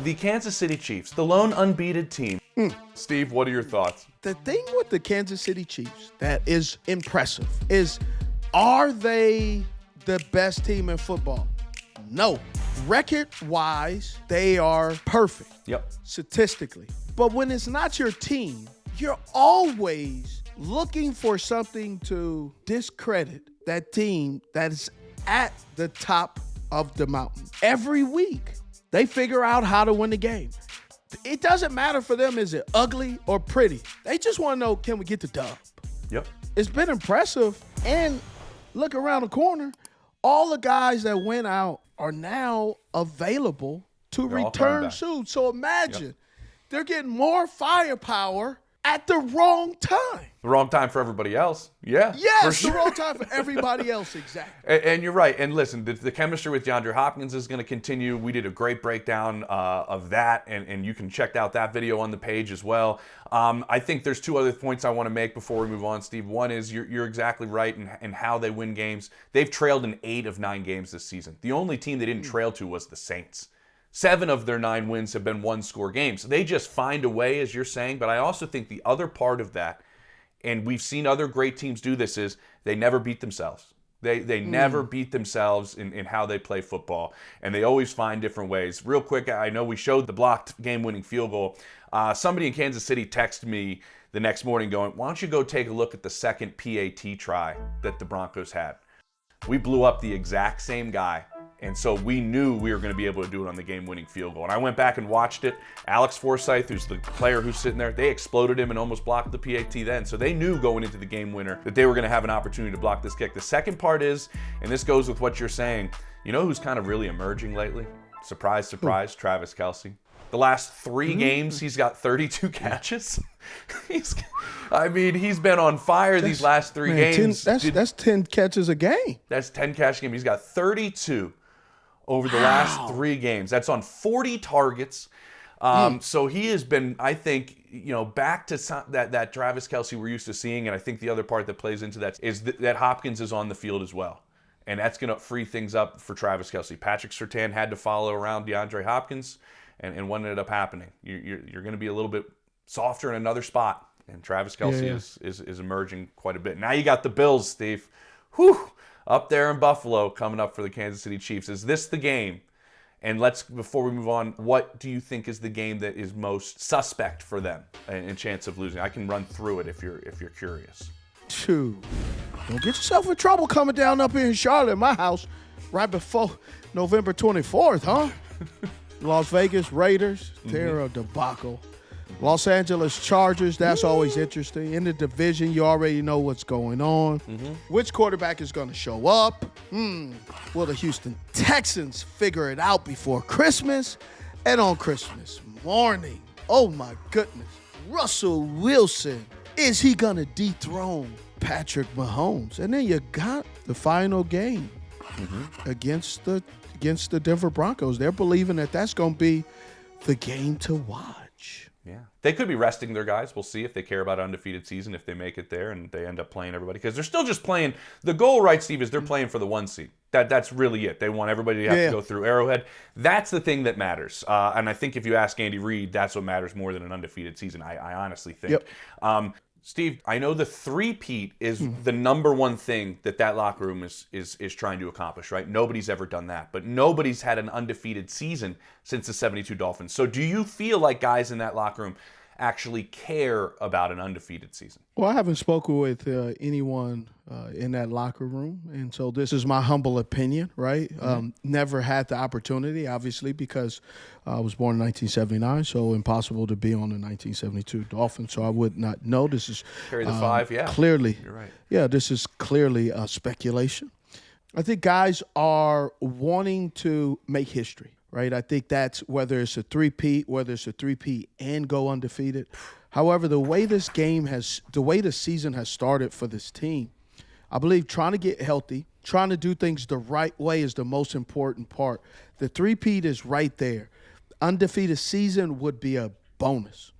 The Kansas City Chiefs, the lone unbeaten team. Steve, what are your thoughts? The thing with the Kansas City Chiefs that is impressive is, are they the best team in football? No. Record-wise, they are perfect. Yep. Statistically. But when it's not your team, you're always looking for something to discredit that team that is at the top of the mountain. Every week, they figure out how to win the game. It doesn't matter for them, is it ugly or pretty? They just want to know, can we get the dub? Yep. It's been impressive. And look around the corner, all the guys that went out are now available to return soon. So imagine, they're getting more firepower at the wrong time. The wrong time for everybody else. Yeah. Yes, the wrong time for everybody else, exactly. And you're right. And listen, the chemistry with DeAndre Hopkins is going to continue. We did a great breakdown of that, and you can check out that video on the page as well. I think there's two other points I want to make before we move on, Steve. One is you're exactly right in how they win games. They've trailed in 8 of 9 games this season. The only team they didn't trail to was the Saints. 7 of their 9 wins have been one-score games. They just find a way, as you're saying. But I also think the other part of that, and we've seen other great teams do this, is they never beat themselves. They never beat themselves in how they play football, and they always find different ways. Real quick, I know we showed the blocked game-winning field goal. Somebody in Kansas City texted me the next morning going, why don't you go take a look at the second PAT try that the Broncos had? We blew up the exact same guy. And so we knew we were going to be able to do it on the game-winning field goal. And I went back and watched it. Alex Forsythe, who's the player who's sitting there, they exploded him and almost blocked the PAT then. So they knew going into the game winner that they were going to have an opportunity to block this kick. The second part is, and this goes with what you're saying, you know who's kind of really emerging lately? Surprise, surprise, Travis Kelce. The last 3 games, he's got 32 catches. He's been on fire these last 3 games. That's 10 catches a game. That's 10 catch games. He's got 32 over the last 3 games. That's on 40 targets. So he has been, I think, back to that Travis Kelce we're used to seeing. And I think the other part that plays into that is that Hopkins is on the field as well. And that's going to free things up for Travis Kelce. Patrick Surtain had to follow around DeAndre Hopkins. And what ended up happening? You're going to be a little bit softer in another spot. And Travis Kelce is emerging quite a bit. Now you got the Bills, Steve. Whew! Up there in Buffalo coming up for the Kansas City Chiefs. Is this the game? And before we move on, what do you think is the game that is most suspect for them in chance of losing? I can run through it if you're curious. Don't get yourself in trouble coming down up here in Charlotte, my house, right before November 24th, huh? Las Vegas Raiders, they're a debacle. Los Angeles Chargers, that's always interesting. In the division, you already know what's going on. Which quarterback is going to show up? Will the Houston Texans figure it out before Christmas? And on Christmas morning, oh my goodness, Russell Wilson, is he going to dethrone Patrick Mahomes? And then you got the final game against the Denver Broncos. They're believing that that's going to be the game to watch. Yeah. They could be resting their guys. We'll see if they care about an undefeated season, if they make it there and they end up playing everybody. Because they're still just playing. The goal, right, Steve, is they're playing for the 1 seed. That's really it. They want everybody to have to go through Arrowhead. That's the thing that matters. And I think if you ask Andy Reid, that's what matters more than an undefeated season, I honestly think. Steve, I know the three-peat is the number one thing that locker room is trying to accomplish, right? Nobody's ever done that, but nobody's had an undefeated season since the 72 Dolphins. So do you feel like guys in that locker room actually care about an undefeated season? Well, I haven't spoken with anyone in that locker room, and so this is my humble opinion, right? Never had the opportunity, obviously, because I was born in 1979, so impossible to be on the 1972 Dolphins, so I would not know. This is carry the 5, clearly. You're right. Yeah, this is clearly speculation. I think guys are wanting to make history, right? I think that's whether it's a three-peat and go undefeated. However, the way the season has started for this team, I believe trying to get healthy, trying to do things the right way is the most important part. The three-peat is right there. Undefeated season would be a bonus.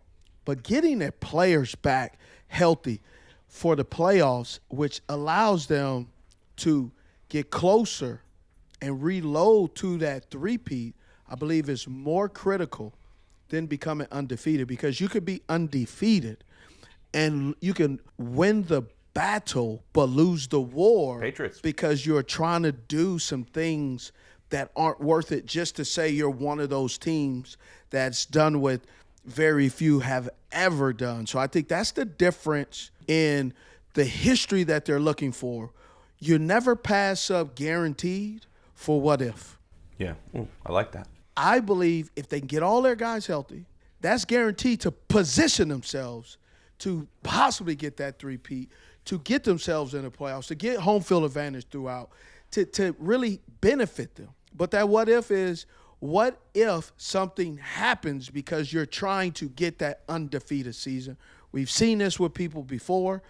But getting their players back healthy for the playoffs, which allows them to get closer and reload to that three-peat, I believe is more critical than becoming undefeated, because you could be undefeated and you can win the battle but lose the war. Patriots. Because you're trying to do some things that aren't worth it just to say you're one of those teams that's done what very few have ever done. So I think that's the difference in the history that they're looking for. You never pass up guaranteed for what if. Yeah, I like that. I believe if they can get all their guys healthy, that's guaranteed to position themselves to possibly get that three-peat, to get themselves in the playoffs, to get home field advantage throughout, to really benefit them. But that what if is, what if something happens because you're trying to get that undefeated season? We've seen this with people before,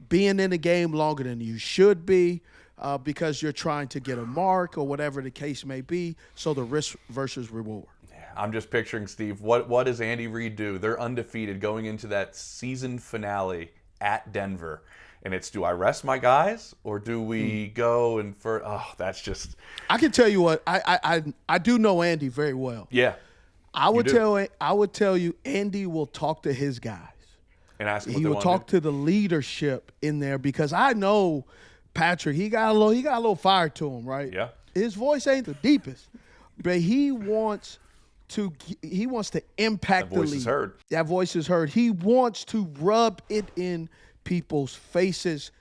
being in the game longer than you should be because you're trying to get a mark or whatever the case may be. So the risk versus reward. I'm just picturing, Steve, what does Andy Reid do? They're undefeated going into that season finale at Denver. And it's, do I rest my guys or do we go and that's just. I can tell you what, I do know Andy very well. Yeah. I would tell you Andy will talk to his guys. And ask them what he they will want talk to to the leadership in there, because I know Patrick, he got a little fire to him, right? Yeah. His voice ain't the deepest, but he wants to impact the league. That voice is heard. That voice is heard. He wants to rub it in people's faces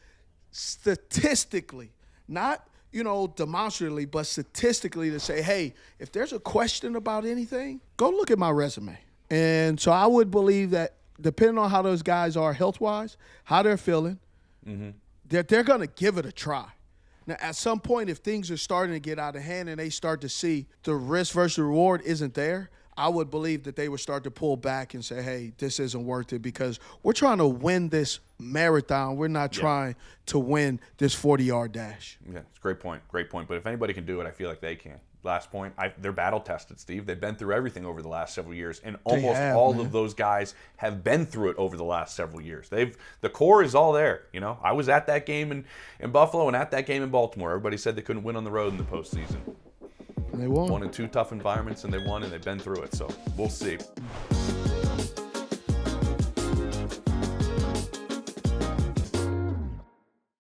statistically, not demonstratively, but statistically, to say, hey, if there's a question about anything, go look at my resume. And so I would believe that depending on how those guys are health-wise, how they're feeling, they're going to give it a try. Now, at some point, if things are starting to get out of hand and they start to see the risk versus reward isn't there, I would believe that they would start to pull back and say, hey, this isn't worth it, because we're trying to win this marathon. We're not trying to win this 40-yard dash. Yeah, it's a great point. Great point. But if anybody can do it, I feel like they can. Last point, they're battle-tested, Steve. They've been through everything over the last several years, and almost all of those guys have been through it over the last several years. The core is all there. I was at that game in Buffalo and at that game in Baltimore. Everybody said they couldn't win on the road in the postseason. And they won. Won in two tough environments, and they won, and they've been through it. So we'll see.